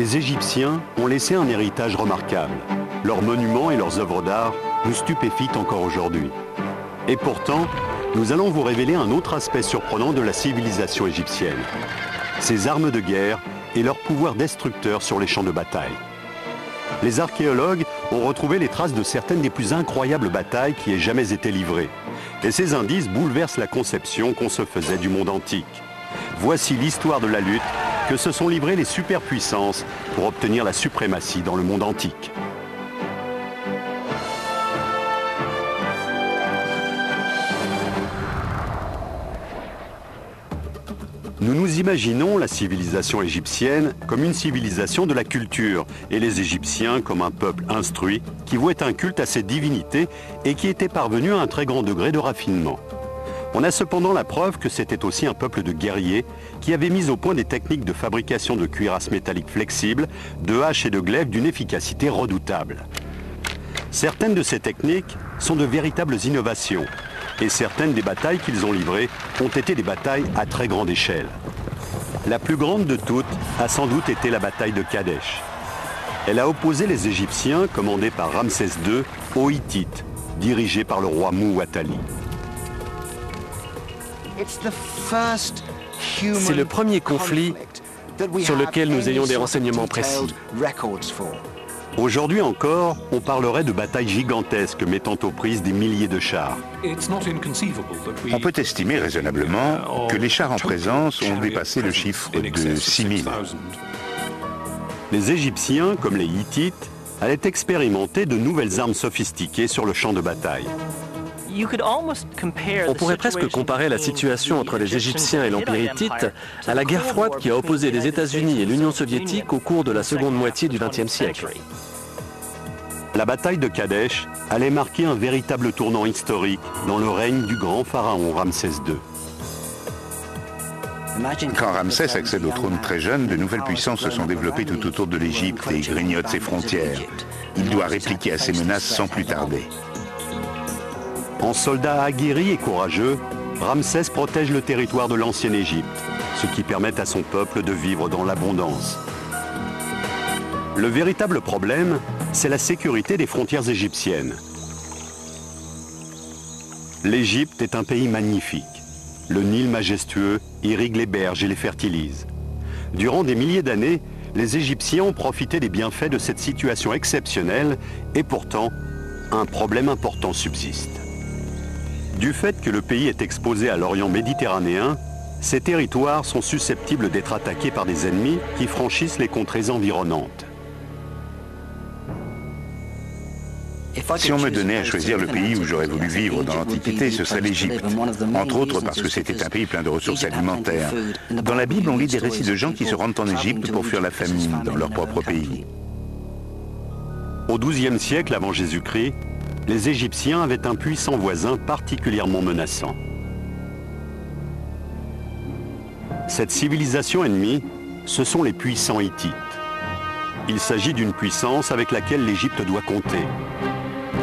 Les Égyptiens ont laissé un héritage remarquable. Leurs monuments et leurs œuvres d'art nous stupéfient encore aujourd'hui. Et pourtant, nous allons vous révéler un autre aspect surprenant de la civilisation égyptienne. Ses armes de guerre et leur pouvoir destructeur sur les champs de bataille. Les archéologues ont retrouvé les traces de certaines des plus incroyables batailles qui aient jamais été livrées. Et ces indices bouleversent la conception qu'on se faisait du monde antique. Voici l'histoire de la lutte que se sont livrées les superpuissances pour obtenir la suprématie dans le monde antique. Nous nous imaginons la civilisation égyptienne comme une civilisation de la culture et les Égyptiens comme un peuple instruit qui vouait un culte à ses divinités et qui était parvenu à un très grand degré de raffinement. On a cependant la preuve que c'était aussi un peuple de guerriers qui avait mis au point des techniques de fabrication de cuirasses métalliques flexibles, de haches et de glaives d'une efficacité redoutable. Certaines de ces techniques sont de véritables innovations. Et certaines des batailles qu'ils ont livrées ont été des batailles à très grande échelle. La plus grande de toutes a sans doute été la bataille de Kadesh. Elle a opposé les Égyptiens, commandés par Ramsès II, aux Hittites, dirigés par le roi Mouatali. C'est le premier conflit sur lequel nous ayons des renseignements précis. Aujourd'hui encore, on parlerait de batailles gigantesques mettant aux prises des milliers de chars. On peut estimer raisonnablement que les chars en présence ont dépassé le chiffre de 6000. Les Égyptiens, comme les Hittites, allaient expérimenter de nouvelles armes sophistiquées sur le champ de bataille. On pourrait presque comparer la situation entre les Égyptiens et l'Empire hittite à la guerre froide qui a opposé les États-Unis et l'Union soviétique au cours de la seconde moitié du XXe siècle. La bataille de Kadesh allait marquer un véritable tournant historique dans le règne du grand pharaon Ramsès II. Quand Ramsès accède au trône très jeune, de nouvelles puissances se sont développées tout autour de l'Égypte et grignotent ses frontières. Il doit répliquer à ces menaces sans plus tarder. En soldat aguerri et courageux, Ramsès protège le territoire de l'ancienne Égypte, ce qui permet à son peuple de vivre dans l'abondance. Le véritable problème, c'est la sécurité des frontières égyptiennes. L'Égypte est un pays magnifique. Le Nil majestueux irrigue les berges et les fertilise. Durant des milliers d'années, les Égyptiens ont profité des bienfaits de cette situation exceptionnelle et pourtant, un problème important subsiste. Du fait que le pays est exposé à l'Orient méditerranéen, ces territoires sont susceptibles d'être attaqués par des ennemis qui franchissent les contrées environnantes. Si on me donnait à choisir le pays où j'aurais voulu vivre dans l'Antiquité, ce serait l'Égypte. Entre autres parce que c'était un pays plein de ressources alimentaires. Dans la Bible, on lit des récits de gens qui se rendent en Égypte pour fuir la famine dans leur propre pays. Au XIIe siècle avant Jésus-Christ, les Égyptiens avaient un puissant voisin particulièrement menaçant. Cette civilisation ennemie, ce sont les puissants Hittites. Il s'agit d'une puissance avec laquelle l'Égypte doit compter.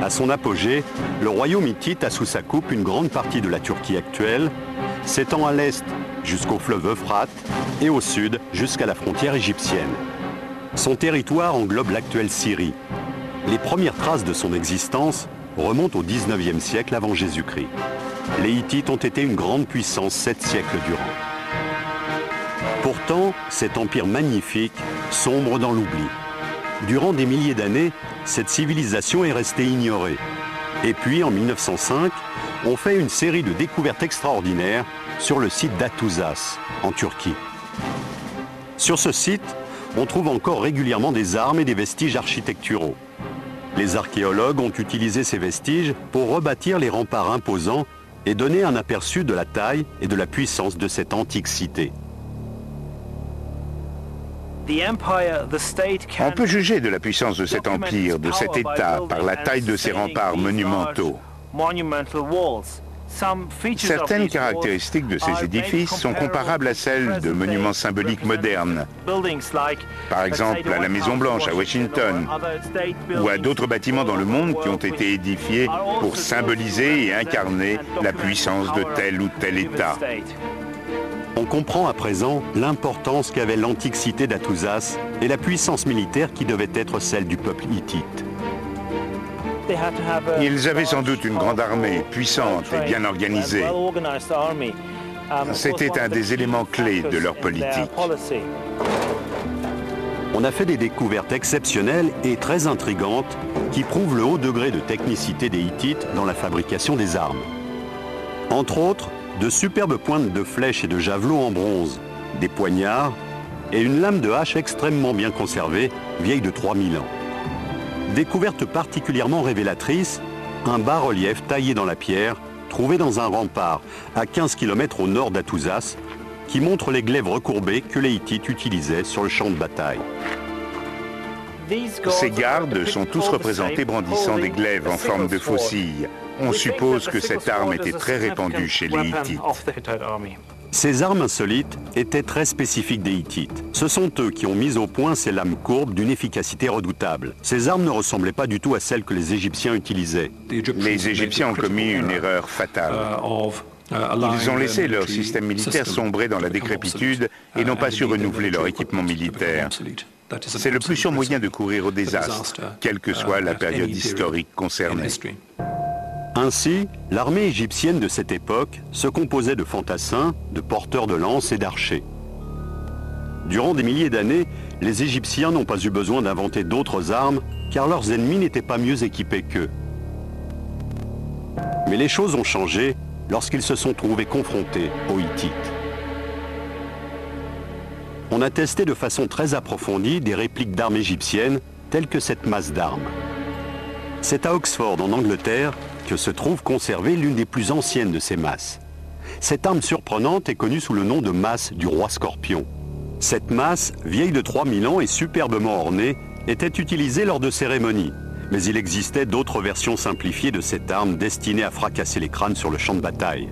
À son apogée, le royaume hittite a sous sa coupe une grande partie de la Turquie actuelle, s'étend à l'est jusqu'au fleuve Euphrate et au sud jusqu'à la frontière égyptienne. Son territoire englobe l'actuelle Syrie. Les premières traces de son existence remontent au XIXe siècle avant Jésus-Christ. Les Hittites ont été une grande puissance 7 siècles durant. Pourtant, cet empire magnifique sombre dans l'oubli. Durant des milliers d'années, cette civilisation est restée ignorée. Et puis, en 1905, on fait une série de découvertes extraordinaires sur le site d'Atuzas, en Turquie. Sur ce site, on trouve encore régulièrement des armes et des vestiges architecturaux. Les archéologues ont utilisé ces vestiges pour rebâtir les remparts imposants et donner un aperçu de la taille et de la puissance de cette antique cité. On peut juger de la puissance de cet empire, de cet État, par la taille de ses remparts monumentaux. Certaines caractéristiques de ces édifices sont comparables à celles de monuments symboliques modernes, par exemple à la Maison-Blanche à Washington, ou à d'autres bâtiments dans le monde qui ont été édifiés pour symboliser et incarner la puissance de tel ou tel État. On comprend à présent l'importance qu'avait l'antique cité d'Atouzas et la puissance militaire qui devait être celle du peuple hittite. Ils avaient sans doute une grande armée, puissante et bien organisée. C'était un des éléments clés de leur politique. On a fait des découvertes exceptionnelles et très intrigantes qui prouvent le haut degré de technicité des Hittites dans la fabrication des armes. Entre autres, de superbes pointes de flèches et de javelots en bronze, des poignards et une lame de hache extrêmement bien conservée, vieille de 3000 ans. Découverte particulièrement révélatrice, un bas-relief taillé dans la pierre, trouvé dans un rempart à 15 km au nord d'Atouzas, qui montre les glaives recourbés que les Hittites utilisaient sur le champ de bataille. Ces gardes sont tous représentés brandissant des glaives en forme de faucille. On suppose que cette arme était très répandue chez les Hittites. Ces armes insolites étaient très spécifiques des Hittites. Ce sont eux qui ont mis au point ces lames courbes d'une efficacité redoutable. Ces armes ne ressemblaient pas du tout à celles que les Égyptiens utilisaient. Les Égyptiens ont commis une erreur fatale. Ils ont laissé leur système militaire sombrer dans la décrépitude et n'ont pas su renouveler leur équipement militaire. C'est le plus sûr moyen de courir au désastre, quelle que soit la période historique concernée. Ainsi, l'armée égyptienne de cette époque se composait de fantassins, de porteurs de lances et d'archers. Durant des milliers d'années, les Égyptiens n'ont pas eu besoin d'inventer d'autres armes, car leurs ennemis n'étaient pas mieux équipés qu'eux. Mais les choses ont changé lorsqu'ils se sont trouvés confrontés aux Hittites. On a testé de façon très approfondie des répliques d'armes égyptiennes, telles que cette masse d'armes. C'est à Oxford, en Angleterre, que se trouve conservée l'une des plus anciennes de ces masses. Cette arme surprenante est connue sous le nom de masse du roi Scorpion. Cette masse, vieille de 3000 ans et superbement ornée, était utilisée lors de cérémonies. Mais il existait d'autres versions simplifiées de cette arme destinée à fracasser les crânes sur le champ de bataille.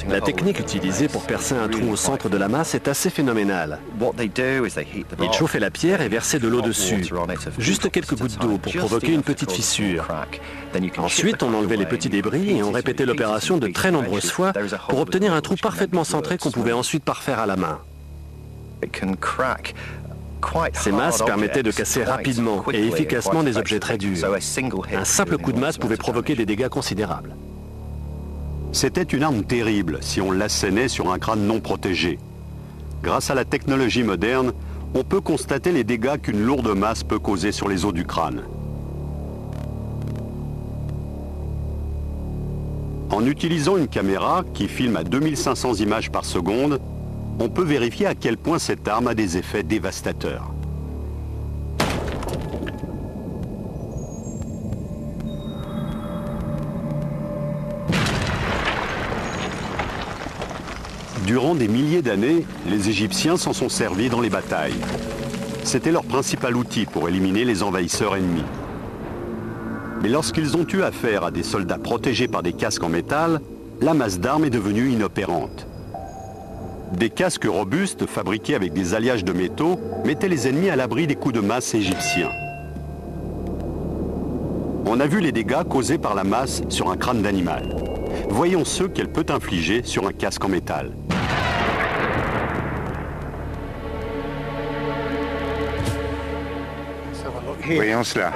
La technique utilisée pour percer un trou au centre de la masse est assez phénoménale. Ils chauffaient la pierre et versaient de l'eau dessus, juste quelques gouttes d'eau pour provoquer une petite fissure. Ensuite, on enlevait les petits débris et on répétait l'opération de très nombreuses fois pour obtenir un trou parfaitement centré qu'on pouvait ensuite parfaire à la main. Ces masses permettaient de casser rapidement et efficacement des objets très durs. Un simple coup de masse pouvait provoquer des dégâts considérables. C'était une arme terrible si on l'assénait sur un crâne non protégé. Grâce à la technologie moderne, on peut constater les dégâts qu'une lourde masse peut causer sur les os du crâne. En utilisant une caméra qui filme à 2500 images par seconde, on peut vérifier à quel point cette arme a des effets dévastateurs. Durant des milliers d'années, les Égyptiens s'en sont servis dans les batailles. C'était leur principal outil pour éliminer les envahisseurs ennemis. Mais lorsqu'ils ont eu affaire à des soldats protégés par des casques en métal, la masse d'armes est devenue inopérante. Des casques robustes fabriqués avec des alliages de métaux mettaient les ennemis à l'abri des coups de masse égyptiens. On a vu les dégâts causés par la masse sur un crâne d'animal. Voyons ceux qu'elle peut infliger sur un casque en métal. Voyons cela.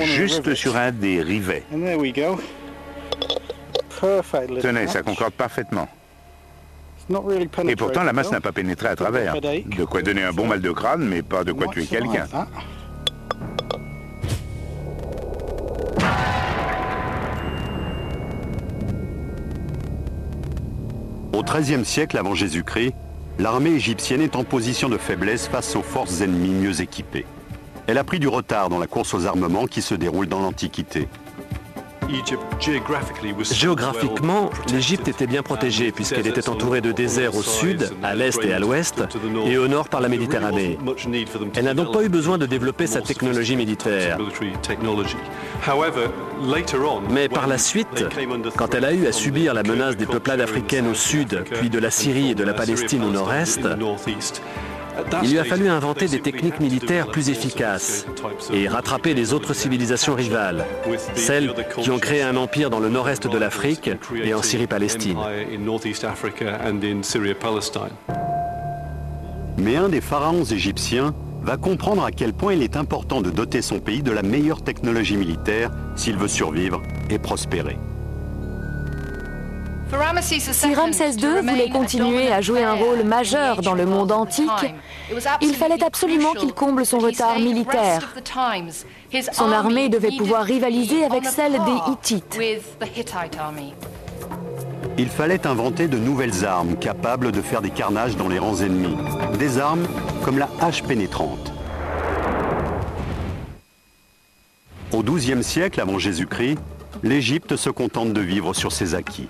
Juste sur un des rivets. Tenez, ça concorde parfaitement. Et pourtant, la masse n'a pas pénétré à travers. De quoi donner un bon mal de crâne, mais pas de quoi tuer quelqu'un. Au XIIIe siècle avant Jésus-Christ, l'armée égyptienne est en position de faiblesse face aux forces ennemies mieux équipées. Elle a pris du retard dans la course aux armements qui se déroule dans l'Antiquité. Géographiquement, l'Égypte était bien protégée puisqu'elle était entourée de déserts au sud, à l'est et à l'ouest, et au nord par la Méditerranée. Elle n'a donc pas eu besoin de développer sa technologie militaire. Mais par la suite, quand elle a eu à subir la menace des peuplades africaines au sud, puis de la Syrie et de la Palestine au nord-est, Il lui a fallu inventer des techniques militaires plus efficaces et rattraper les autres civilisations rivales, celles qui ont créé un empire dans le nord-est de l'Afrique et en Syrie-Palestine. Mais un des pharaons égyptiens va comprendre à quel point il est important de doter son pays de la meilleure technologie militaire s'il veut survivre et prospérer. Si Ramsès II voulait continuer à jouer un rôle majeur dans le monde antique, il fallait absolument qu'il comble son retard militaire. Son armée devait pouvoir rivaliser avec celle des Hittites. Il fallait inventer de nouvelles armes capables de faire des carnages dans les rangs ennemis. Des armes comme la hache pénétrante. Au XIIe siècle avant Jésus-Christ, l'Égypte se contente de vivre sur ses acquis.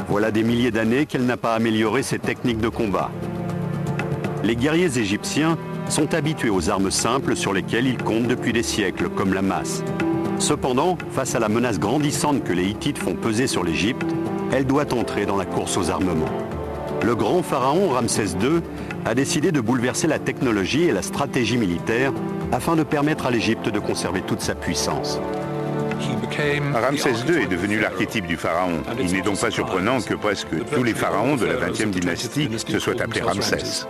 Voilà des milliers d'années qu'elle n'a pas amélioré ses techniques de combat. Les guerriers égyptiens sont habitués aux armes simples sur lesquelles ils comptent depuis des siècles, comme la masse. Cependant, face à la menace grandissante que les Hittites font peser sur l'Égypte, elle doit entrer dans la course aux armements. Le grand pharaon Ramsès II a décidé de bouleverser la technologie et la stratégie militaire afin de permettre à l'Égypte de conserver toute sa puissance. Ramsès II est devenu l'archétype du pharaon. Il n'est donc pas surprenant que presque tous les pharaons de la 20e dynastie se soient appelés Ramsès.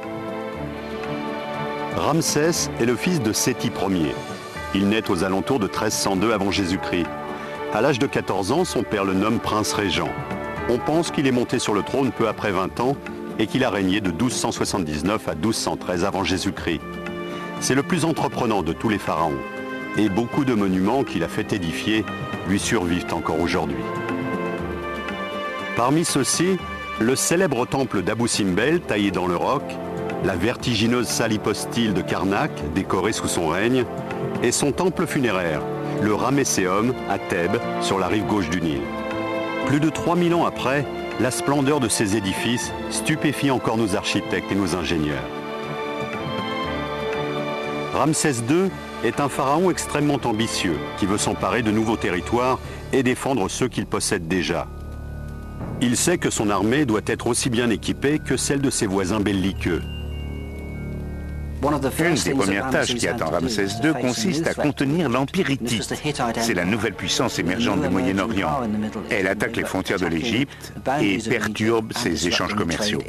Ramsès est le fils de Séti Ier. Il naît aux alentours de 1302 avant Jésus-Christ. À l'âge de 14 ans, son père le nomme prince régent. On pense qu'il est monté sur le trône peu après 20 ans et qu'il a régné de 1279 à 1213 avant Jésus-Christ. C'est le plus entreprenant de tous les pharaons. Et beaucoup de monuments qu'il a fait édifier lui survivent encore aujourd'hui. Parmi ceux-ci, le célèbre temple d'Abou Simbel, taillé dans le roc, la vertigineuse salle hypostyle de Karnak, décorée sous son règne, et son temple funéraire, le Ramesséum, à Thèbes, sur la rive gauche du Nil. Plus de 3000 ans après, la splendeur de ces édifices stupéfie encore nos architectes et nos ingénieurs. Ramsès II est un pharaon extrêmement ambitieux qui veut s'emparer de nouveaux territoires et défendre ceux qu'il possède déjà. Il sait que son armée doit être aussi bien équipée que celle de ses voisins belliqueux. Une des premières tâches qui attend Ramsès II consiste à contenir l'Empire hittite. C'est la nouvelle puissance émergente du Moyen-Orient. Elle attaque les frontières de l'Égypte et perturbe ses échanges commerciaux.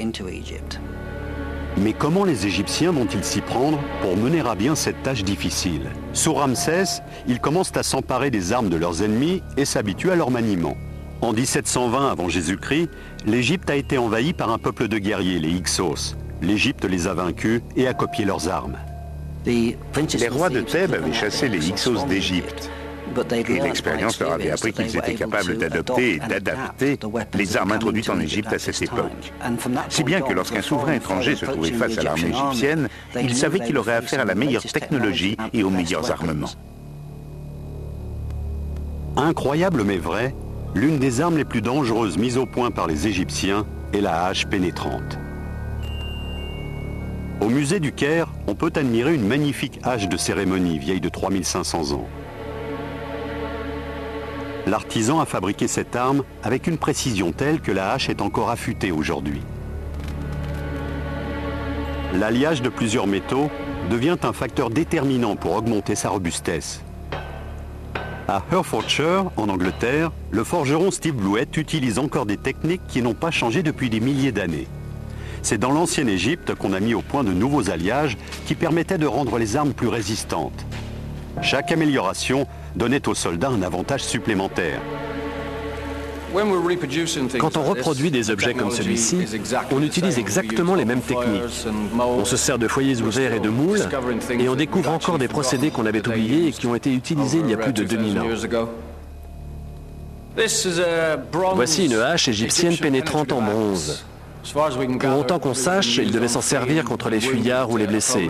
Mais comment les Égyptiens vont-ils s'y prendre pour mener à bien cette tâche difficile? Sous Ramsès, ils commencent à s'emparer des armes de leurs ennemis et s'habituent à leur maniement. En 1720 avant Jésus-Christ, l'Égypte a été envahie par un peuple de guerriers, les Hyksos. L'Égypte les a vaincus et a copié leurs armes. Les rois de Thèbes avaient chassé les Hyksos d'Égypte. Et l'expérience leur avait appris qu'ils étaient capables d'adopter et d'adapter les armes introduites en Égypte à cette époque. Si bien que lorsqu'un souverain étranger se trouvait face à l'armée égyptienne, il savait qu'il aurait affaire à la meilleure technologie et aux meilleurs armements. Incroyable mais vrai, l'une des armes les plus dangereuses mises au point par les Égyptiens est la hache pénétrante. Au musée du Caire, on peut admirer une magnifique hache de cérémonie vieille de 3500 ans. L'artisan a fabriqué cette arme avec une précision telle que la hache est encore affûtée aujourd'hui. L'alliage de plusieurs métaux devient un facteur déterminant pour augmenter sa robustesse. À Herefordshire, en Angleterre, le forgeron Steve Blewett utilise encore des techniques qui n'ont pas changé depuis des milliers d'années. C'est dans l'ancienne Égypte qu'on a mis au point de nouveaux alliages qui permettaient de rendre les armes plus résistantes. Chaque amélioration donnait aux soldats un avantage supplémentaire. Quand on reproduit des objets comme celui-ci, on utilise exactement les mêmes techniques. On se sert de foyers ouverts et de moules, et on découvre encore des procédés qu'on avait oubliés et qui ont été utilisés il y a plus de 2000 ans. Voici une hache égyptienne pénétrante en bronze. Pour autant qu'on sache, il devait s'en servir contre les fuyards ou les blessés.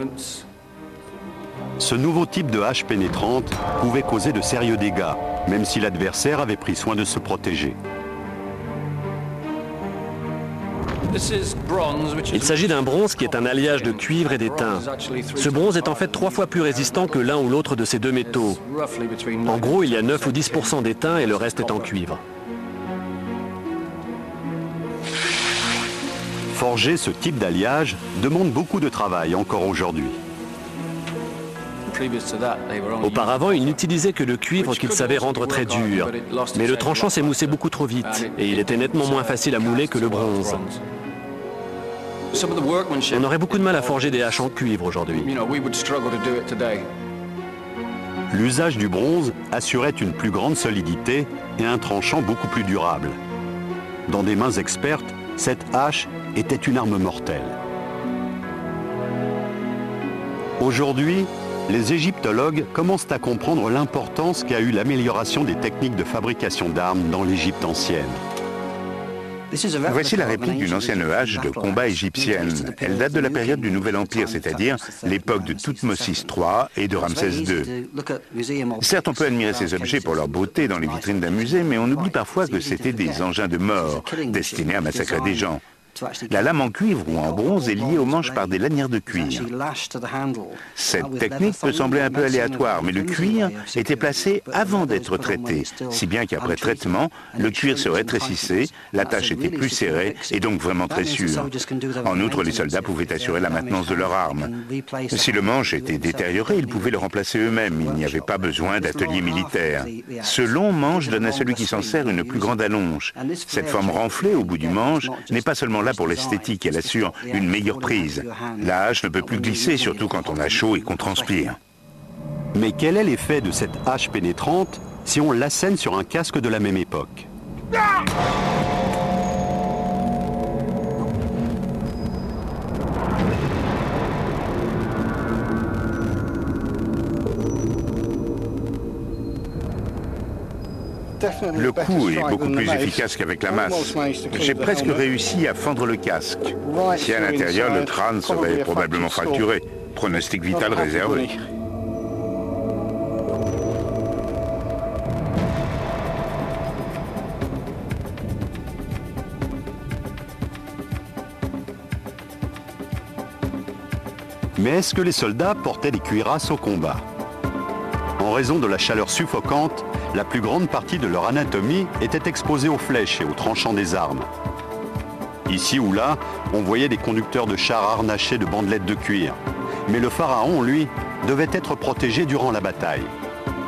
Ce nouveau type de hache pénétrante pouvait causer de sérieux dégâts, même si l'adversaire avait pris soin de se protéger. Il s'agit d'un bronze qui est un alliage de cuivre et d'étain. Ce bronze est en fait 3 fois plus résistant que l'un ou l'autre de ces deux métaux. En gros, il y a 9 ou 10% d'étain et le reste est en cuivre. Forger ce type d'alliage demande beaucoup de travail encore aujourd'hui. Auparavant, ils n'utilisaient que le cuivre qu'ils savaient rendre très dur. Mais le tranchant s'émoussait beaucoup trop vite et il était nettement moins facile à mouler que le bronze. On aurait beaucoup de mal à forger des haches en cuivre aujourd'hui. L'usage du bronze assurait une plus grande solidité et un tranchant beaucoup plus durable. Dans des mains expertes, cette hache était une arme mortelle. Aujourd'hui, les égyptologues commencent à comprendre l'importance qu'a eu l'amélioration des techniques de fabrication d'armes dans l'Égypte ancienne. Voici la réplique d'une ancienne hache de combat égyptienne. Elle date de la période du Nouvel Empire, c'est-à-dire l'époque de Thoutmôsis III et de Ramsès II. Certes, on peut admirer ces objets pour leur beauté dans les vitrines d'un musée, mais on oublie parfois que c'étaient des engins de mort, destinés à massacrer des gens. La lame en cuivre ou en bronze est liée au manche par des lanières de cuir. Cette technique peut sembler un peu aléatoire, mais le cuir était placé avant d'être traité, si bien qu'après traitement, le cuir se rétrécissait, la tâche était plus serrée et donc vraiment très sûre. En outre, les soldats pouvaient assurer la maintenance de leur arme. Si le manche était détérioré, ils pouvaient le remplacer eux-mêmes, il n'y avait pas besoin d'atelier militaire. Ce long manche donne à celui qui s'en sert une plus grande allonge. Cette forme renflée au bout du manche n'est pas seulement là pour l'esthétique, elle assure une meilleure prise. La hache ne peut plus glisser, surtout quand on a chaud et qu'on transpire. Mais quel est l'effet de cette hache pénétrante si on l'assène sur un casque de la même époque? Le coup est beaucoup plus efficace qu'avec la masse. J'ai presque réussi à fendre le casque. Si à l'intérieur, le crâne serait probablement fracturé. Pronostic vital réservé. Mais est-ce que les soldats portaient des cuirasses au combat? En raison de la chaleur suffocante, la plus grande partie de leur anatomie était exposée aux flèches et aux tranchants des armes. Ici ou là, on voyait des conducteurs de chars harnachés de bandelettes de cuir. Mais le pharaon, lui, devait être protégé durant la bataille.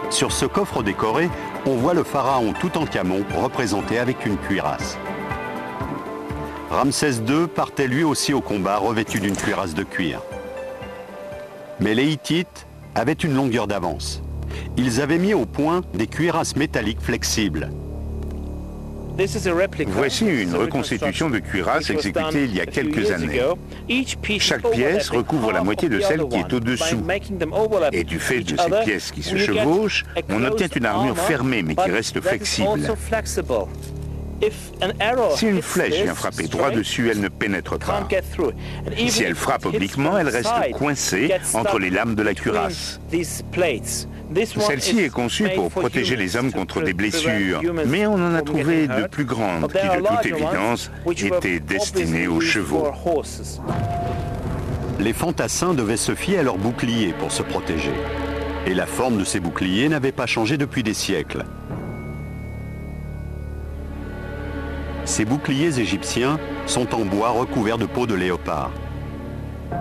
Sur ce coffre décoré, on voit le pharaon Toutankhamon représenté avec une cuirasse. Ramsès II partait lui aussi au combat revêtu d'une cuirasse de cuir. Mais les Hittites avaient une longueur d'avance. Ils avaient mis au point des cuirasses métalliques flexibles. Voici une reconstitution de cuirasse exécutée il y a quelques années. Chaque pièce recouvre la moitié de celle qui est au-dessous. Et du fait de ces pièces qui se chevauchent, on obtient une armure fermée mais qui reste flexible. Si une flèche vient frapper droit dessus, elle ne pénètre pas. Si elle frappe obliquement, elle reste coincée entre les lames de la cuirasse. Celle-ci est conçue pour protéger les hommes contre des blessures, mais on en a trouvé de plus grandes qui, de toute évidence, étaient destinées aux chevaux. Les fantassins devaient se fier à leurs boucliers pour se protéger. Et la forme de ces boucliers n'avait pas changé depuis des siècles. Ces boucliers égyptiens sont en bois recouverts de peau de léopard.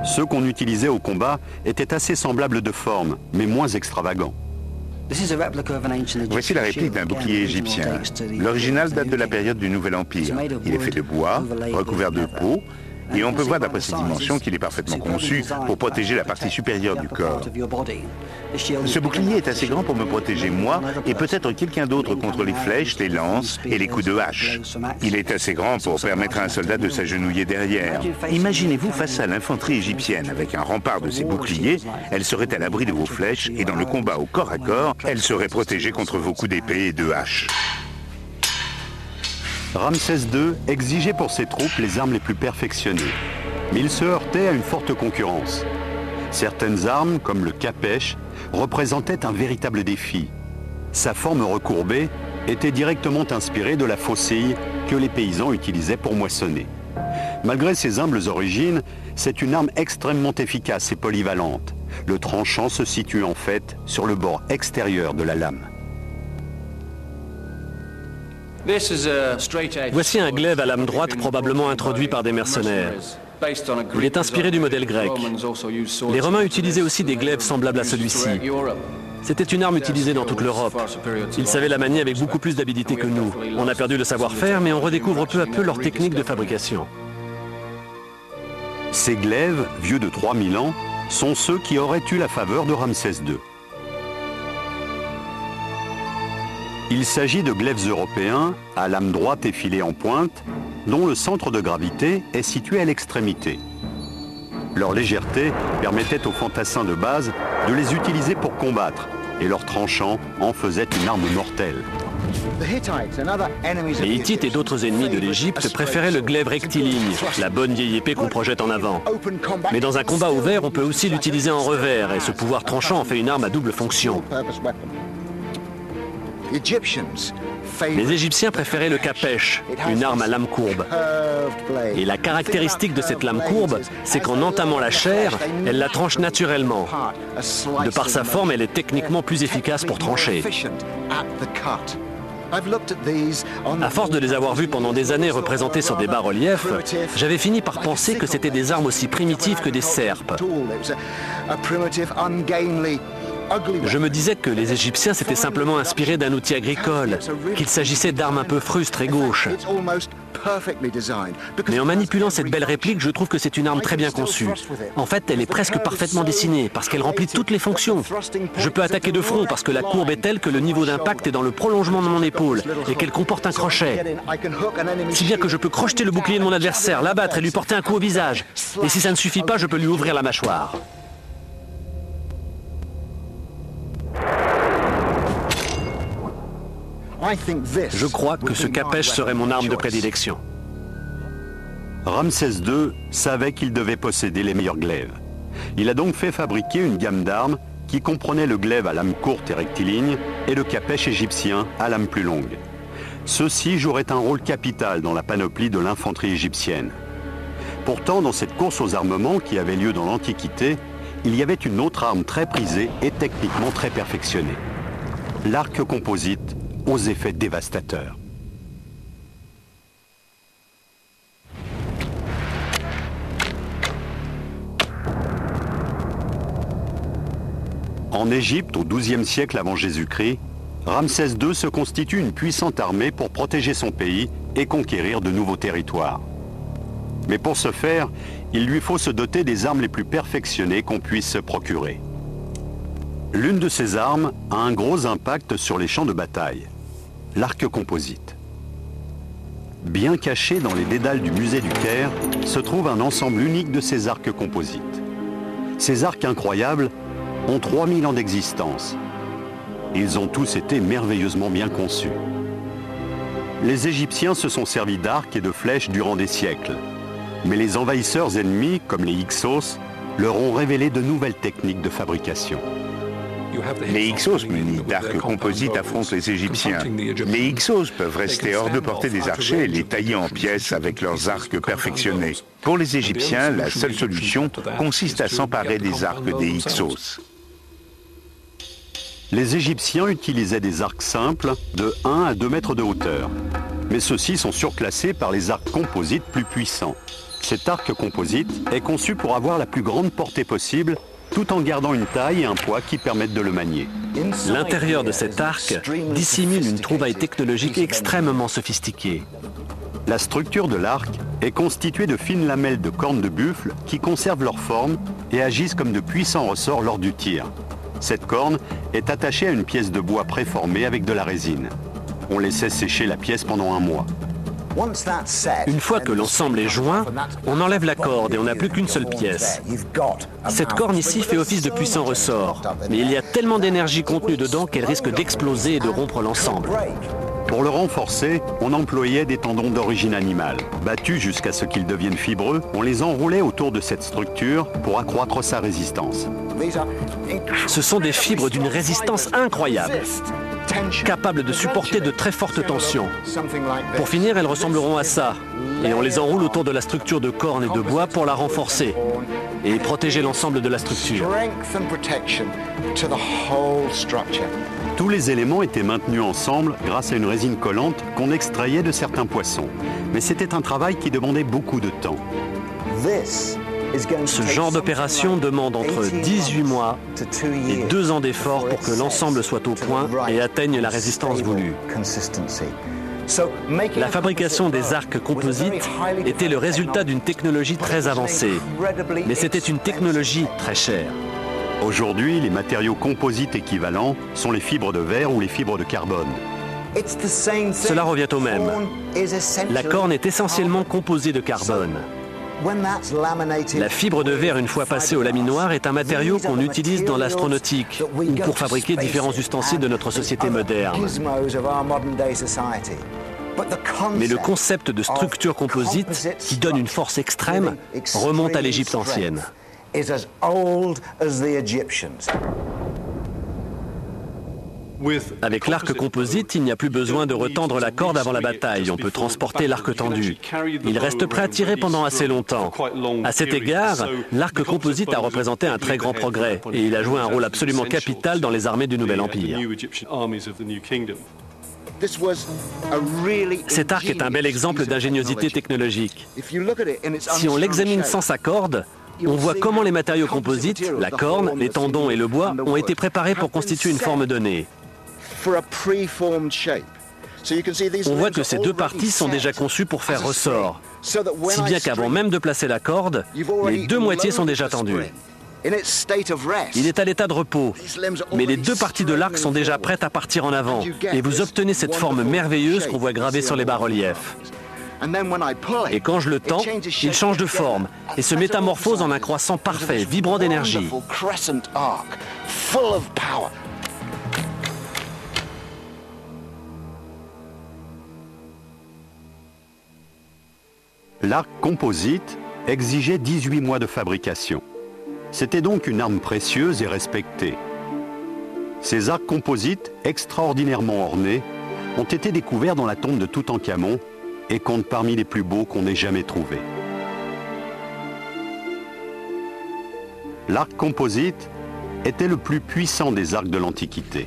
Ceux qu'on utilisait au combat étaient assez semblables de forme, mais moins extravagants. Voici la réplique d'un bouclier égyptien. L'original date de la période du Nouvel Empire. Il est fait de bois, recouvert de peau, et on peut voir d'après ses dimensions qu'il est parfaitement conçu pour protéger la partie supérieure du corps. Ce bouclier est assez grand pour me protéger moi et peut-être quelqu'un d'autre contre les flèches, les lances et les coups de hache. Il est assez grand pour permettre à un soldat de s'agenouiller derrière. Imaginez-vous face à l'infanterie égyptienne avec un rempart de ces boucliers, elle serait à l'abri de vos flèches et dans le combat au corps à corps, elle serait protégée contre vos coups d'épée et de hache. Ramsès II exigeait pour ses troupes les armes les plus perfectionnées. Mais il se heurtait à une forte concurrence. Certaines armes, comme le khapèche, représentaient un véritable défi. Sa forme recourbée était directement inspirée de la faucille que les paysans utilisaient pour moissonner. Malgré ses humbles origines, c'est une arme extrêmement efficace et polyvalente. Le tranchant se situe en fait sur le bord extérieur de la lame. Voici un glaive à lame droite probablement introduit par des mercenaires. Il est inspiré du modèle grec. Les Romains utilisaient aussi des glaives semblables à celui-ci. C'était une arme utilisée dans toute l'Europe. Ils savaient la manier avec beaucoup plus d'habileté que nous. On a perdu le savoir-faire, mais on redécouvre peu à peu leur technique de fabrication. Ces glaives, vieux de 3000 ans, sont ceux qui auraient eu la faveur de Ramsès II. Il s'agit de glaives européens, à lame droite et filet en pointe, dont le centre de gravité est situé à l'extrémité. Leur légèreté permettait aux fantassins de base de les utiliser pour combattre, et leur tranchant en faisait une arme mortelle. Les Hittites et d'autres ennemis de l'Égypte préféraient le glaive rectiligne, la bonne vieille épée qu'on projette en avant. Mais dans un combat ouvert, on peut aussi l'utiliser en revers, et ce pouvoir tranchant en fait une arme à double fonction. Les Égyptiens préféraient le khapèch, une arme à lame courbe. Et la caractéristique de cette lame courbe, c'est qu'en entamant la chair, elle la tranche naturellement. De par sa forme, elle est techniquement plus efficace pour trancher. À force de les avoir vus pendant des années représentés sur des bas-reliefs, j'avais fini par penser que c'était des armes aussi primitives que des serpes. Je me disais que les Égyptiens s'étaient simplement inspirés d'un outil agricole, qu'il s'agissait d'armes un peu frustres et gauches. Mais en manipulant cette belle réplique, je trouve que c'est une arme très bien conçue. En fait, elle est presque parfaitement dessinée, parce qu'elle remplit toutes les fonctions. Je peux attaquer de front parce que la courbe est telle que le niveau d'impact est dans le prolongement de mon épaule, et qu'elle comporte un crochet. Si bien que je peux crocheter le bouclier de mon adversaire, l'abattre et lui porter un coup au visage. Et si ça ne suffit pas, je peux lui ouvrir la mâchoire. Je crois que ce khapèch serait mon arme de prédilection. Ramsès II savait qu'il devait posséder les meilleurs glaives. Il a donc fait fabriquer une gamme d'armes qui comprenait le glaive à lame courte et rectiligne et le khapèch égyptien à lame plus longue. Ceux-ci joueraient un rôle capital dans la panoplie de l'infanterie égyptienne. Pourtant, dans cette course aux armements qui avait lieu dans l'Antiquité, il y avait une autre arme très prisée et techniquement très perfectionnée. L'arc composite aux effets dévastateurs. En Égypte, au XIIe siècle avant Jésus-Christ, Ramsès II se constitue une puissante armée pour protéger son pays et conquérir de nouveaux territoires. Mais pour ce faire, il lui faut se doter des armes les plus perfectionnées qu'on puisse se procurer. L'une de ces armes a un gros impact sur les champs de bataille, l'arc composite. Bien caché dans les dédales du musée du Caire, se trouve un ensemble unique de ces arcs composites. Ces arcs incroyables ont 3000 ans d'existence. Ils ont tous été merveilleusement bien conçus. Les Égyptiens se sont servis d'arcs et de flèches durant des siècles. Mais les envahisseurs ennemis, comme les Hyksos, leur ont révélé de nouvelles techniques de fabrication. Les Hyksos munis d'arcs composites affrontent les Égyptiens. Les Hyksos peuvent rester hors de portée des archers et les tailler en pièces avec leurs arcs perfectionnés. Pour les Égyptiens, la seule solution consiste à s'emparer des arcs des Hyksos. Les Égyptiens utilisaient des arcs simples de 1 à 2 mètres de hauteur. Mais ceux-ci sont surclassés par les arcs composites plus puissants. Cet arc composite est conçu pour avoir la plus grande portée possible, tout en gardant une taille et un poids qui permettent de le manier. L'intérieur de cet arc dissimule une trouvaille technologique extrêmement sophistiquée. La structure de l'arc est constituée de fines lamelles de cornes de buffle qui conservent leur forme et agissent comme de puissants ressorts lors du tir. Cette corne est attachée à une pièce de bois préformée avec de la résine. On laissait sécher la pièce pendant un mois. Une fois que l'ensemble est joint, on enlève la corde et on n'a plus qu'une seule pièce. Cette corne ici fait office de puissant ressort, mais il y a tellement d'énergie contenue dedans qu'elle risque d'exploser et de rompre l'ensemble. Pour le renforcer, on employait des tendons d'origine animale. Battus jusqu'à ce qu'ils deviennent fibreux, on les enroulait autour de cette structure pour accroître sa résistance. Ce sont des fibres d'une résistance incroyable. capables de supporter de très fortes tensions. Pour finir, elles ressembleront à ça. Et on les enroule autour de la structure de corne et de bois pour la renforcer et protéger l'ensemble de la structure. Tous les éléments étaient maintenus ensemble grâce à une résine collante qu'on extrayait de certains poissons. Mais c'était un travail qui demandait beaucoup de temps. Ce genre d'opération demande entre 18 mois et 2 ans d'efforts pour que l'ensemble soit au point et atteigne la résistance voulue. La fabrication des arcs composites était le résultat d'une technologie très avancée, mais c'était une technologie très chère. Aujourd'hui, les matériaux composites équivalents sont les fibres de verre ou les fibres de carbone. Cela revient au même. La corne est essentiellement composée de carbone. La fibre de verre, une fois passée au laminoir, est un matériau qu'on utilise dans l'astronautique ou pour fabriquer différents ustensiles de notre société moderne. Mais le concept de structure composite, qui donne une force extrême, remonte à l'Égypte ancienne. Avec l'arc composite, il n'y a plus besoin de retendre la corde avant la bataille. On peut transporter l'arc tendu. Il reste prêt à tirer pendant assez longtemps. À cet égard, l'arc composite a représenté un très grand progrès et il a joué un rôle absolument capital dans les armées du Nouvel Empire. Cet arc est un bel exemple d'ingéniosité technologique. Si on l'examine sans sa corde, on voit comment les matériaux composites, la corne, les tendons et le bois ont été préparés pour constituer une forme donnée. On voit que ces deux parties sont déjà conçues pour faire ressort, si bien qu'avant même de placer la corde, les deux moitiés sont déjà tendues. Il est à l'état de repos, mais les deux parties de l'arc sont déjà prêtes à partir en avant, et vous obtenez cette forme merveilleuse qu'on voit gravée sur les bas-reliefs. Et quand je le tends, il change de forme et se métamorphose en un croissant parfait, vibrant d'énergie. L'arc composite exigeait 18 mois de fabrication. C'était donc une arme précieuse et respectée. Ces arcs composites, extraordinairement ornés, ont été découverts dans la tombe de Toutankhamon et comptent parmi les plus beaux qu'on ait jamais trouvés. L'arc composite était le plus puissant des arcs de l'Antiquité.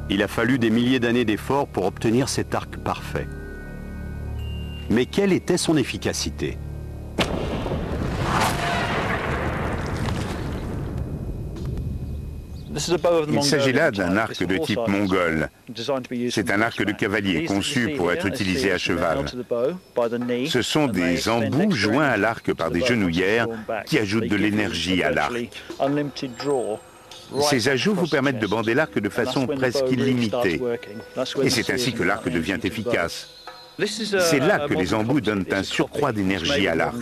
Il a fallu des milliers d'années d'efforts pour obtenir cet arc parfait. Mais quelle était son efficacité ? Il s'agit là d'un arc de type mongol. C'est un arc de cavalier conçu pour être utilisé à cheval. Ce sont des embouts joints à l'arc par des genouillères qui ajoutent de l'énergie à l'arc. Ces ajouts vous permettent de bander l'arc de façon presque illimitée. Et c'est ainsi que l'arc devient efficace. C'est là que les embouts donnent un surcroît d'énergie à l'arc.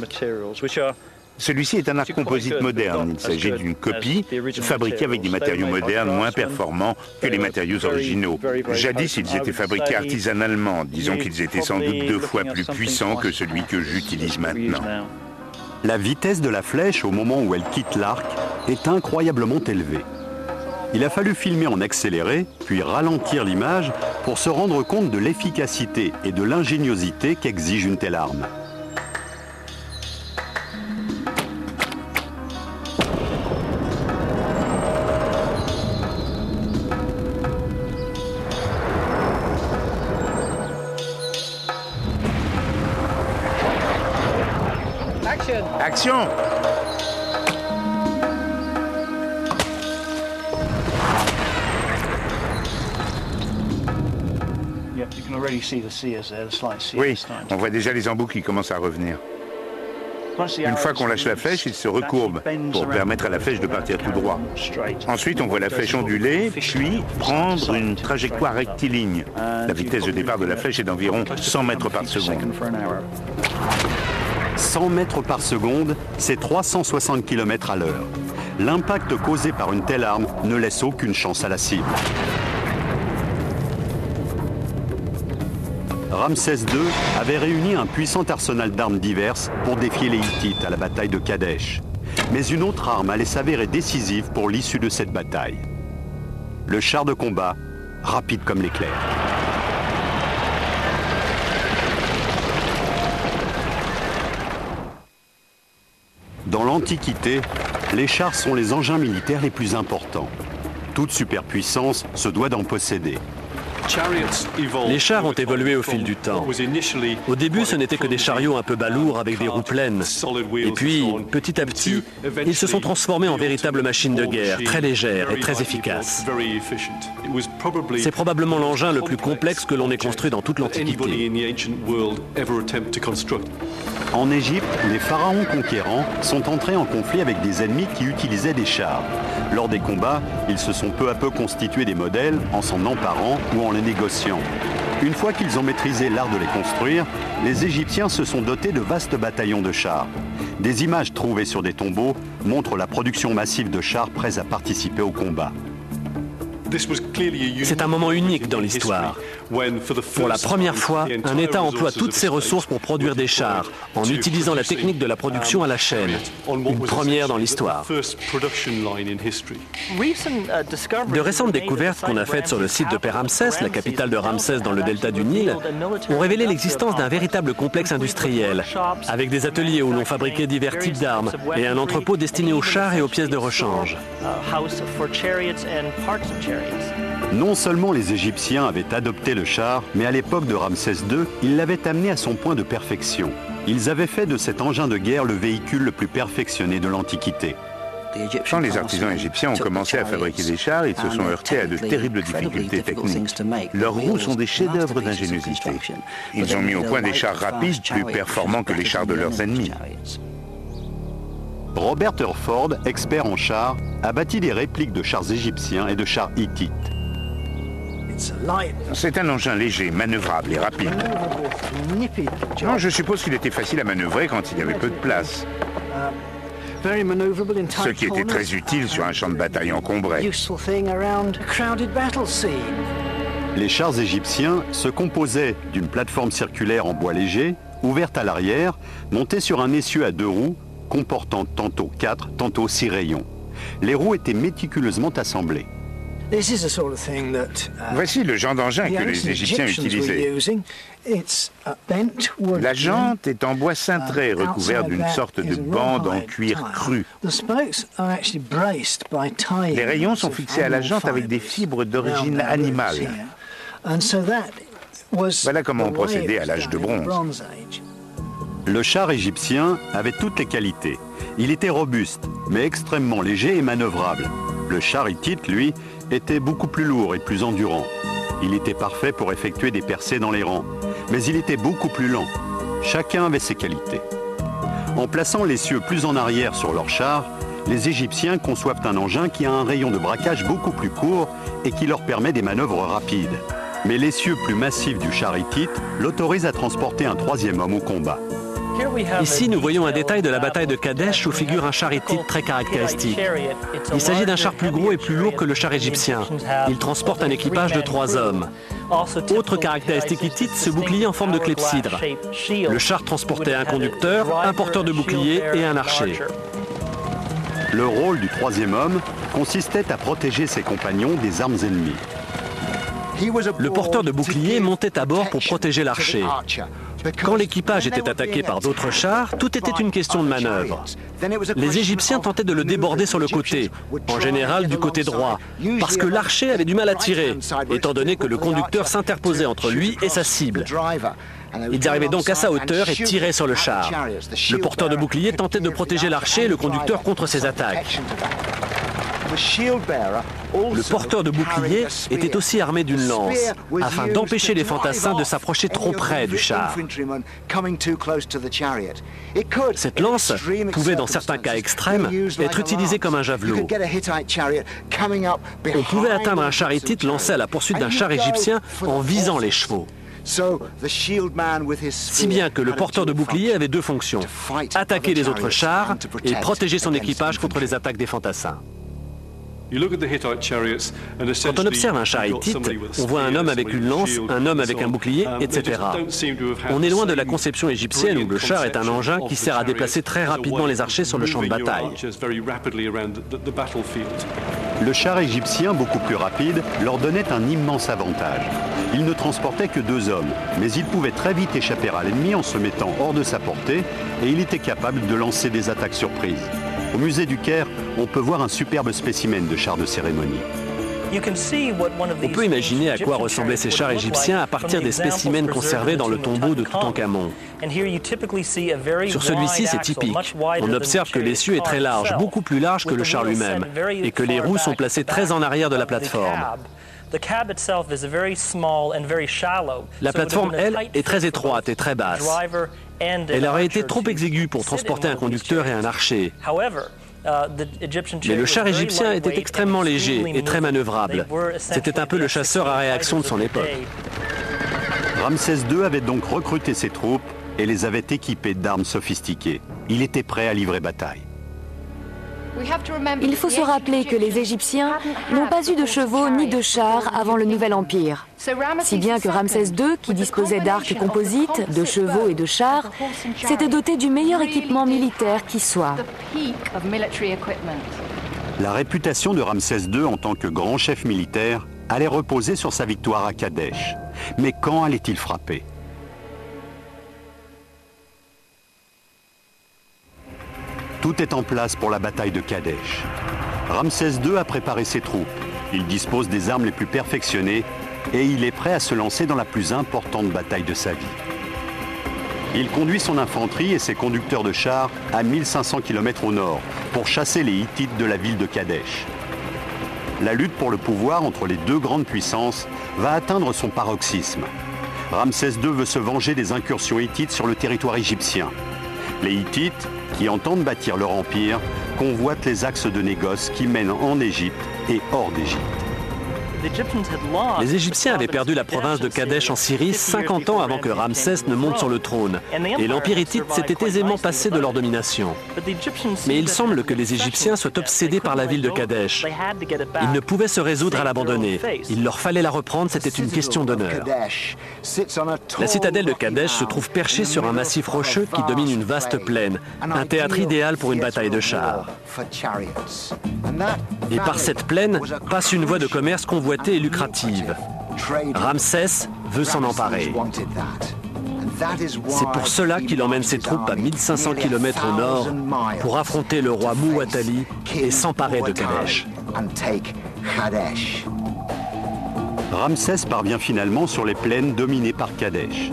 Celui-ci est un arc composite moderne. Il s'agit d'une copie fabriquée avec des matériaux modernes moins performants que les matériaux originaux. Jadis, ils étaient fabriqués artisanalement. Disons qu'ils étaient sans doute 2 fois plus puissants que celui que j'utilise maintenant. La vitesse de la flèche au moment où elle quitte l'arc est incroyablement élevée. Il a fallu filmer en accéléré, puis ralentir l'image pour se rendre compte de l'efficacité et de l'ingéniosité qu'exige une telle arme. Action! Oui, on voit déjà les embouts qui commencent à revenir. Une fois qu'on lâche la flèche, il se recourbe pour permettre à la flèche de partir tout droit. Ensuite, on voit la flèche onduler, puis prendre une trajectoire rectiligne. La vitesse de départ de la flèche est d'environ 100 mètres par seconde. 100 mètres par seconde, c'est 360 km à l'heure. L'impact causé par une telle arme ne laisse aucune chance à la cible. Ramsès II avait réuni un puissant arsenal d'armes diverses pour défier les Hittites à la bataille de Kadesh. Mais une autre arme allait s'avérer décisive pour l'issue de cette bataille. Le char de combat rapide comme l'éclair. Dans l'Antiquité, les chars sont les engins militaires les plus importants. Toute superpuissance se doit d'en posséder. Les chars ont évolué au fil du temps. Au début, ce n'étaient que des chariots un peu balourds avec des roues pleines. Et puis, petit à petit, ils se sont transformés en véritables machines de guerre, très légères et très efficaces. C'est probablement l'engin le plus complexe que l'on ait construit dans toute l'Antiquité. En Égypte, les pharaons conquérants sont entrés en conflit avec des ennemis qui utilisaient des chars. Lors des combats, ils se sont peu à peu constitués des modèles en s'en emparant ou en les négociant. Une fois qu'ils ont maîtrisé l'art de les construire, les Égyptiens se sont dotés de vastes bataillons de chars. Des images trouvées sur des tombeaux montrent la production massive de chars prêts à participer au combat. C'est un moment unique dans l'histoire. Pour la première fois, un État emploie toutes ses ressources pour produire des chars, en utilisant la technique de la production à la chaîne. Une première dans l'histoire. De récentes découvertes qu'on a faites sur le site de Père Ramsès, la capitale de Ramsès dans le delta du Nil, ont révélé l'existence d'un véritable complexe industriel, avec des ateliers où l'on fabriquait divers types d'armes et un entrepôt destiné aux chars et aux pièces de rechange. Non seulement les Égyptiens avaient adopté le char, mais à l'époque de Ramsès II, ils l'avaient amené à son point de perfection. Ils avaient fait de cet engin de guerre le véhicule le plus perfectionné de l'Antiquité. Quand les artisans égyptiens ont commencé à fabriquer des chars, ils se sont heurtés à de terribles difficultés techniques. Leurs roues sont des chefs-d'œuvre d'ingéniosité. Ils ont mis au point des chars rapides, plus performants que les chars de leurs ennemis. Robert Hurford, expert en chars, a bâti des répliques de chars égyptiens et de chars hittites. C'est un engin léger, manœuvrable et rapide. Non, je suppose qu'il était facile à manœuvrer quand il y avait peu de place. Ce qui était très utile sur un champ de bataille encombré. Les chars égyptiens se composaient d'une plateforme circulaire en bois léger, ouverte à l'arrière, montée sur un essieu à 2 roues, comportant tantôt 4, tantôt 6 rayons. Les roues étaient méticuleusement assemblées. Voici le genre d'engin que les Égyptiens utilisaient. La jante est en bois cintré, recouvert d'une sorte de bande en cuir cru. Les rayons sont fixés à la jante avec des fibres d'origine animale. Voilà comment on procédait à l'âge de bronze. Le char égyptien avait toutes les qualités. Il était robuste, mais extrêmement léger et manœuvrable. Le char hittite, lui, était beaucoup plus lourd et plus endurant. Il était parfait pour effectuer des percées dans les rangs, mais il était beaucoup plus lent. Chacun avait ses qualités. En plaçant l'essieu plus en arrière sur leur char, les Égyptiens conçoivent un engin qui a un rayon de braquage beaucoup plus court et qui leur permet des manœuvres rapides. Mais l'essieu plus massif du char hittite l'autorise à transporter un 3e homme au combat. Ici, nous voyons un détail de la bataille de Kadesh où figure un char hittite très caractéristique. Il s'agit d'un char plus gros et plus lourd que le char égyptien. Il transporte un équipage de 3 hommes. Autre caractéristique hittite, ce bouclier en forme de clepsydre. Le char transportait un conducteur, un porteur de bouclier et un archer. Le rôle du 3e homme consistait à protéger ses compagnons des armes ennemies. Le porteur de bouclier montait à bord pour protéger l'archer. Quand l'équipage était attaqué par d'autres chars, tout était une question de manœuvre. Les Égyptiens tentaient de le déborder sur le côté, en général du côté droit, parce que l'archer avait du mal à tirer, étant donné que le conducteur s'interposait entre lui et sa cible. Ils arrivaient donc à sa hauteur et tiraient sur le char. Le porteur de bouclier tentait de protéger l'archer et le conducteur contre ses attaques. Le porteur de bouclier était aussi armé d'une lance, afin d'empêcher les fantassins de s'approcher trop près du char. Cette lance pouvait, dans certains cas extrêmes, être utilisée comme un javelot. On pouvait atteindre un char hittite lancé à la poursuite d'un char égyptien en visant les chevaux. Si bien que le porteur de bouclier avait 2 fonctions, attaquer les autres chars et protéger son équipage contre les attaques des fantassins. Quand on observe un char hittite, on voit un homme avec une lance, un homme avec un bouclier, etc. On est loin de la conception égyptienne où le char est un engin qui sert à déplacer très rapidement les archers sur le champ de bataille. Le char égyptien, beaucoup plus rapide, leur donnait un immense avantage. Il ne transportait que 2 hommes, mais il pouvait très vite échapper à l'ennemi en se mettant hors de sa portée et il était capable de lancer des attaques surprises. Au musée du Caire, on peut voir un superbe spécimen de char de cérémonie. On peut imaginer à quoi ressemblaient ces chars égyptiens à partir des spécimens conservés dans le tombeau de Toutankhamon. Sur celui-ci, c'est typique. On observe que l'essieu est très large, beaucoup plus large que le char lui-même, et que les roues sont placées très en arrière de la plateforme. La plateforme, elle, est très étroite et très basse. Elle aurait été trop exiguë pour transporter un conducteur et un archer. Mais le char égyptien était extrêmement léger et très manœuvrable. C'était un peu le chasseur à réaction de son époque. Ramsès II avait donc recruté ses troupes et les avait équipées d'armes sophistiquées. Il était prêt à livrer bataille. Il faut se rappeler que les Égyptiens n'ont pas eu de chevaux ni de chars avant le Nouvel Empire. Si bien que Ramsès II, qui disposait d'arcs composites, de chevaux et de chars, s'était doté du meilleur équipement militaire qui soit. La réputation de Ramsès II en tant que grand chef militaire allait reposer sur sa victoire à Kadesh. Mais quand allait-il frapper ? Tout est en place pour la bataille de Kadesh. Ramsès II a préparé ses troupes. Il dispose des armes les plus perfectionnées et il est prêt à se lancer dans la plus importante bataille de sa vie. Il conduit son infanterie et ses conducteurs de chars à 1500 km au nord pour chasser les Hittites de la ville de Kadesh. La lutte pour le pouvoir entre les 2 grandes puissances va atteindre son paroxysme. Ramsès II veut se venger des incursions hittites sur le territoire égyptien. Les Hittites, qui entendent bâtir leur empire, convoitent les axes de négoce qui mènent en Égypte et hors d'Égypte. Les Égyptiens avaient perdu la province de Kadesh en Syrie 50 ans avant que Ramsès ne monte sur le trône, et l'Empire hittite s'était aisément passé de leur domination. Mais il semble que les Égyptiens soient obsédés par la ville de Kadesh. Ils ne pouvaient se résoudre à l'abandonner. Il leur fallait la reprendre, c'était une question d'honneur. La citadelle de Kadesh se trouve perchée sur un massif rocheux qui domine une vaste plaine, un théâtre idéal pour une bataille de chars. Et par cette plaine passe une voie de commerce convoitée et lucrative. Ramsès veut s'en emparer. C'est pour cela qu'il emmène ses troupes à 1500 km au nord pour affronter le roi Muwatalli et s'emparer de Kadesh. Ramsès parvient finalement sur les plaines dominées par Kadesh.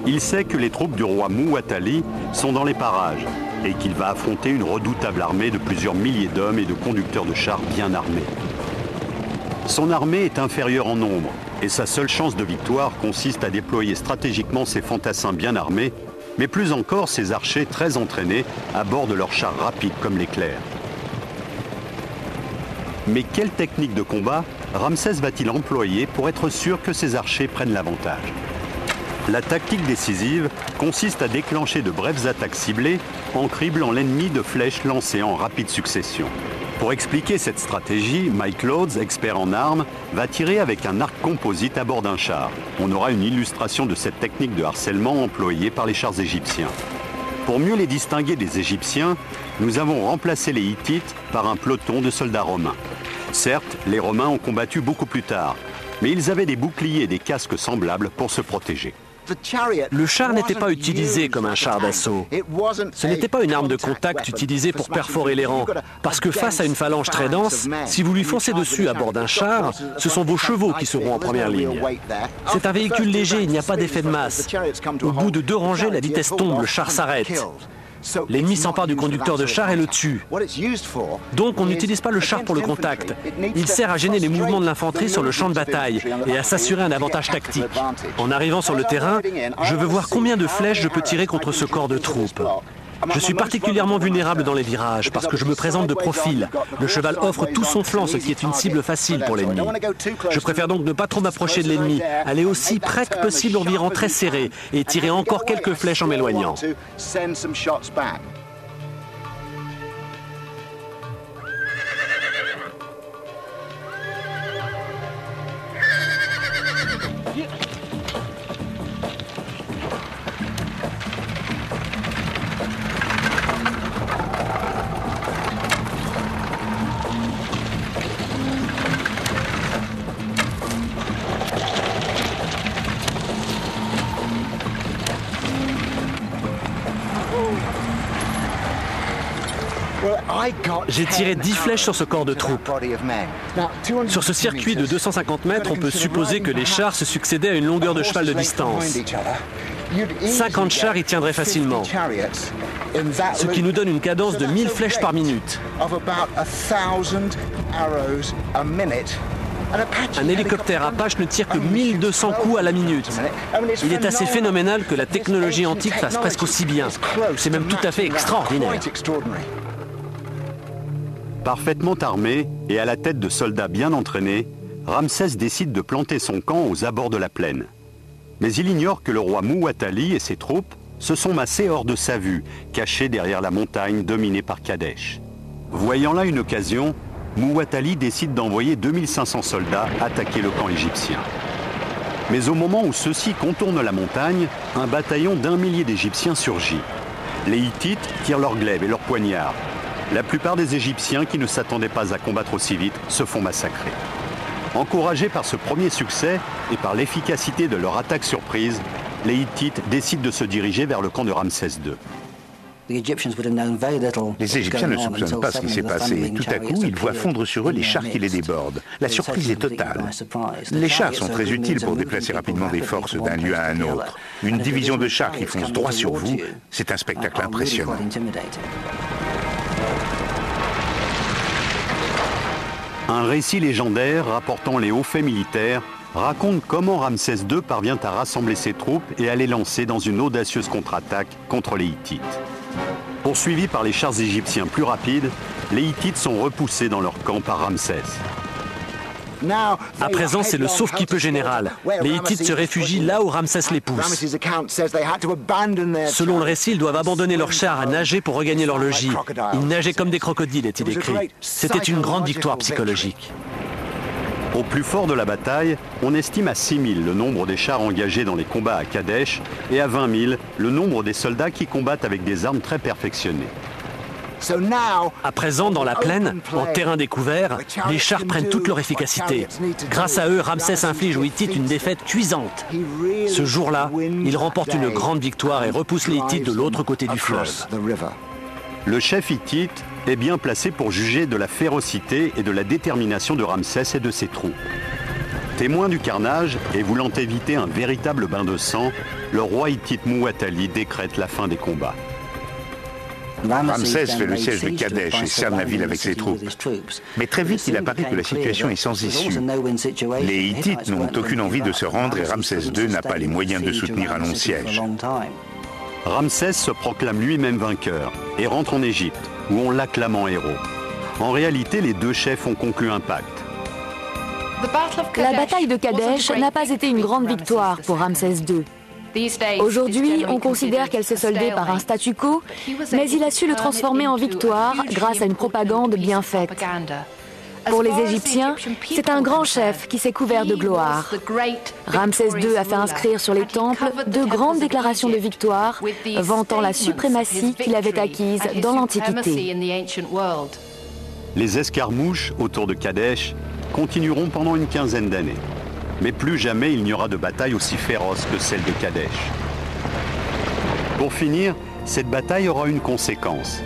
Il sait que les troupes du roi Muwatalli sont dans les parages et qu'il va affronter une redoutable armée de plusieurs milliers d'hommes et de conducteurs de chars bien armés. Son armée est inférieure en nombre et sa seule chance de victoire consiste à déployer stratégiquement ses fantassins bien armés, mais plus encore ses archers très entraînés à bord de leurs chars rapides comme l'éclair. Mais quelle technique de combat Ramsès va-t-il employer pour être sûr que ses archers prennent l'avantage ? La tactique décisive consiste à déclencher de brèves attaques ciblées en criblant l'ennemi de flèches lancées en rapide succession. Pour expliquer cette stratégie, Mike Lodes, expert en armes, va tirer avec un arc composite à bord d'un char. On aura une illustration de cette technique de harcèlement employée par les chars égyptiens. Pour mieux les distinguer des Égyptiens, nous avons remplacé les Hittites par un peloton de soldats romains. Certes, les Romains ont combattu beaucoup plus tard, mais ils avaient des boucliers et des casques semblables pour se protéger. Le char n'était pas utilisé comme un char d'assaut. Ce n'était pas une arme de contact utilisée pour perforer les rangs, parce que face à une phalange très dense, si vous lui foncez dessus à bord d'un char, ce sont vos chevaux qui seront en première ligne. C'est un véhicule léger, il n'y a pas d'effet de masse. Au bout de 2 rangées, la vitesse tombe, le char s'arrête. L'ennemi s'empare du conducteur de char et le tue. Donc on n'utilise pas le char pour le contact. Il sert à gêner les mouvements de l'infanterie sur le champ de bataille et à s'assurer un avantage tactique. En arrivant sur le terrain, je veux voir combien de flèches je peux tirer contre ce corps de troupes. Je suis particulièrement vulnérable dans les virages parce que je me présente de profil. Le cheval offre tout son flanc, ce qui est une cible facile pour l'ennemi. Je préfère donc ne pas trop m'approcher de l'ennemi, aller aussi près que possible en virant très serré et tirer encore quelques flèches en m'éloignant. J'ai tiré 10 flèches sur ce corps de troupe. Sur ce circuit de 250 mètres, on peut supposer que les chars se succédaient à une longueur de cheval de distance. 50 chars y tiendraient facilement, ce qui nous donne une cadence de 1000 flèches par minute. Un hélicoptère Apache ne tire que 1200 coups à la minute. Il est assez phénoménal que la technologie antique fasse presque aussi bien. C'est même tout à fait extraordinaire. Parfaitement armé et à la tête de soldats bien entraînés, Ramsès décide de planter son camp aux abords de la plaine. Mais il ignore que le roi Muwatalli et ses troupes se sont massés hors de sa vue, cachés derrière la montagne dominée par Kadesh. Voyant là une occasion, Muwatalli décide d'envoyer 2500 soldats attaquer le camp égyptien. Mais au moment où ceux-ci contournent la montagne, un bataillon d'1 millier d'Égyptiens surgit. Les Hittites tirent leurs glaives et leurs poignards. La plupart des Égyptiens qui ne s'attendaient pas à combattre aussi vite se font massacrer. Encouragés par ce premier succès et par l'efficacité de leur attaque surprise, les Hittites décident de se diriger vers le camp de Ramsès II. Les Égyptiens ne soupçonnent pas ce qui s'est passé et tout à coup, ils voient fondre sur eux les chars qui les débordent. La surprise est totale. Les chars sont très utiles pour déplacer rapidement des forces d'un lieu à un autre. Une division de chars qui fonce droit sur vous, c'est un spectacle impressionnant. Un récit légendaire rapportant les hauts faits militaires raconte comment Ramsès II parvient à rassembler ses troupes et à les lancer dans une audacieuse contre-attaque contre les Hittites. Poursuivis par les chars égyptiens plus rapides, les Hittites sont repoussés dans leur camp par Ramsès. À présent, c'est le sauve-qui-peut général. Les Hittites se réfugient là où Ramsès les pousse. Selon le récit, ils doivent abandonner leurs chars à nager pour regagner leur logis. Ils nageaient comme des crocodiles, est-il écrit. C'était une grande victoire psychologique. Au plus fort de la bataille, on estime à 6000 le nombre des chars engagés dans les combats à Kadesh et à 20 000 le nombre des soldats qui combattent avec des armes très perfectionnées. À présent, dans la plaine, en terrain découvert, les chars prennent toute leur efficacité. Grâce à eux, Ramsès inflige aux Hittites une défaite cuisante. Ce jour-là, il remporte une grande victoire et repousse les Hittites de l'autre côté du fleuve. Le chef hittite est bien placé pour juger de la férocité et de la détermination de Ramsès et de ses troupes. Témoin du carnage et voulant éviter un véritable bain de sang, le roi hittite Muwatalli décrète la fin des combats. Ramsès fait le siège de Kadesh et cerne la ville avec ses troupes. Mais très vite, il apparaît que la situation est sans issue. Les Hittites n'ont aucune envie de se rendre et Ramsès II n'a pas les moyens de soutenir un long siège. Ramsès se proclame lui-même vainqueur et rentre en Égypte, où on l'acclame en héros. En réalité, les deux chefs ont conclu un pacte. La bataille de Kadesh n'a pas été une grande victoire pour Ramsès II. Aujourd'hui, on considère qu'elle s'est soldée par un statu quo, mais il a su le transformer en victoire grâce à une propagande bien faite. Pour les Égyptiens, c'est un grand chef qui s'est couvert de gloire. Ramsès II a fait inscrire sur les temples de grandes déclarations de victoire, vantant la suprématie qu'il avait acquise dans l'Antiquité. Les escarmouches autour de Kadesh continueront pendant une quinzaine d'années. Mais plus jamais il n'y aura de bataille aussi féroce que celle de Kadesh. Pour finir, cette bataille aura une conséquence.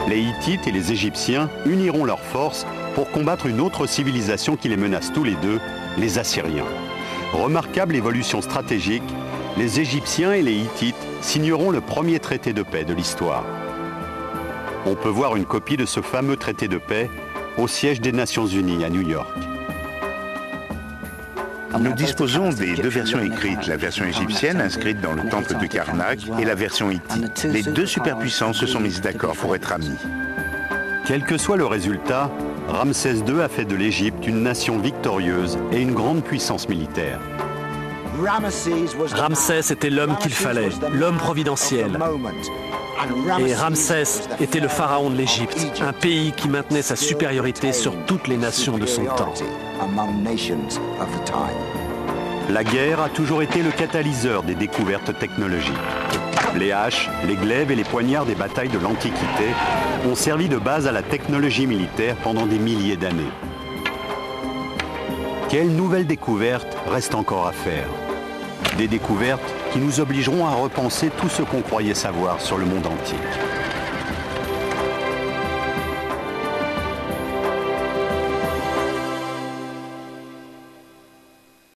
Les Hittites et les Égyptiens uniront leurs forces pour combattre une autre civilisation qui les menace tous les deux, les Assyriens. Remarquable évolution stratégique, les Égyptiens et les Hittites signeront le premier traité de paix de l'histoire. On peut voir une copie de ce fameux traité de paix au siège des Nations Unies à New York. Nous disposons des deux versions écrites, la version égyptienne inscrite dans le temple de Karnak et la version hittite. Les deux superpuissances se sont mises d'accord pour être amies. Quel que soit le résultat, Ramsès II a fait de l'Égypte une nation victorieuse et une grande puissance militaire. Ramsès était l'homme qu'il fallait, l'homme providentiel. Et Ramsès était le pharaon de l'Égypte, un pays qui maintenait sa supériorité sur toutes les nations de son temps. La guerre a toujours été le catalyseur des découvertes technologiques. Les haches, les glaives et les poignards des batailles de l'Antiquité ont servi de base à la technologie militaire pendant des milliers d'années. Quelles nouvelles découvertes restent encore à faire? Des découvertes qui nous obligeront à repenser tout ce qu'on croyait savoir sur le monde antique.